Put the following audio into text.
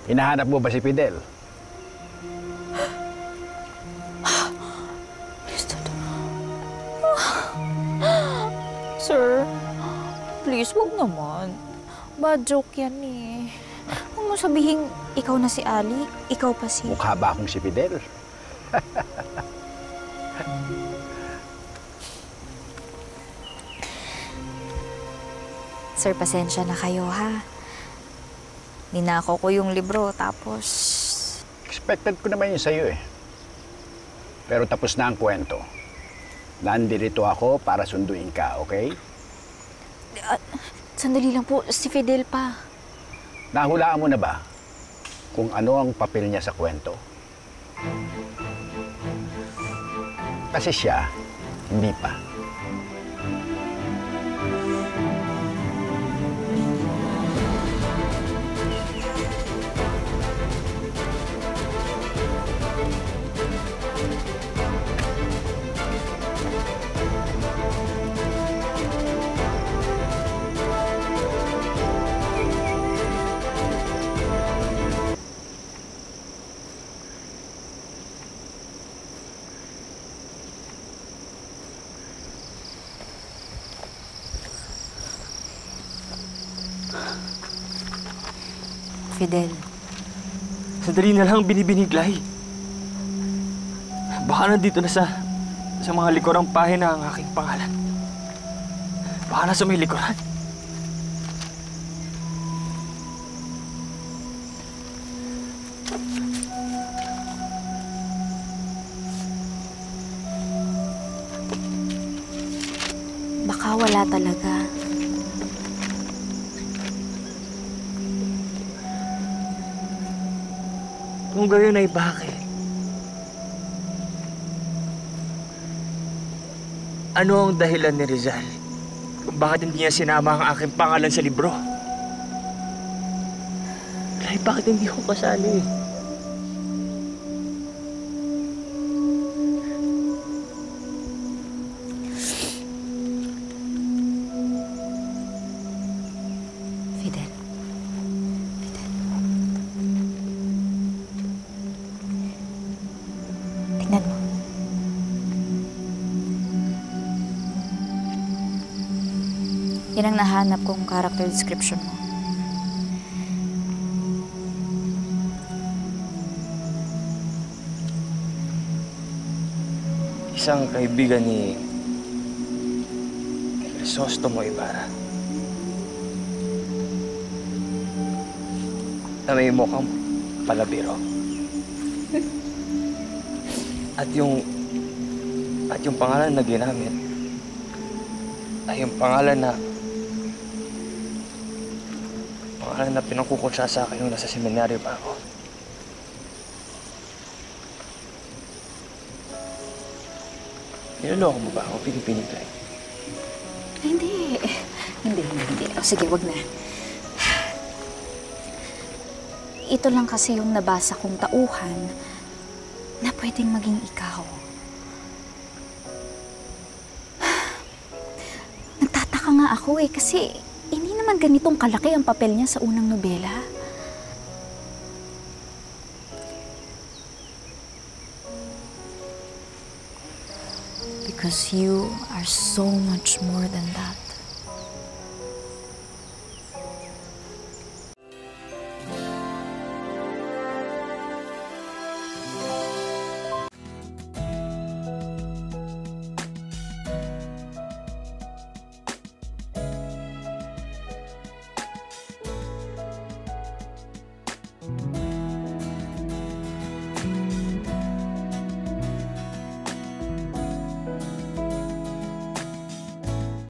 Hinahanap mo ba si Fidel? Sir, please, wag naman. Bad joke yan eh. Huwag mo sabihin, ikaw na si Ali, ikaw pa si... Mukha ba akong si Fidel? Sir, pasensya na kayo ha. Ninakaw ko yung libro, tapos... Expected ko naman yun sa'yo eh. Pero tapos na ang kwento. Nandito ako para sunduin ka, okay? Sandali lang po, si Fidel pa. Nahulaan mo na ba kung ano ang papel niya sa kwento? Kasi siya, hindi pa. Fidel. Sandali na lang binibiniglay. Baka nandito na sa mga likurang pahina ang aking pangalan. Baka nasa may likuran. Baka wala talaga. Kung gayon ay bakit? Ano ang dahilan ni Rizal kung bakit hindi niya sinama ang aking pangalan sa libro? Ay, bakit hindi ko kasali? Fidel. Tingnan mo. Yan ang nahanap kong character description mo. Isang kaibigan ni Crisostomo Ibarra. Na may mukhang palabiro. At yung pangalan na ginamit ay yung pangalan na pinangkukot siya sa akin nung nasa seminaryo pa ako. Niloloko mo ba ako? Pinipiniglay. Hindi. Hindi. O, sige, wag na. Ito lang kasi yung nabasa kong tauhan na pwedeng maging ikaw. Nagtataka nga ako eh, kasi hindi naman ganitong kalaki ang papel niya sa unang nobela. Because you are so much more than that.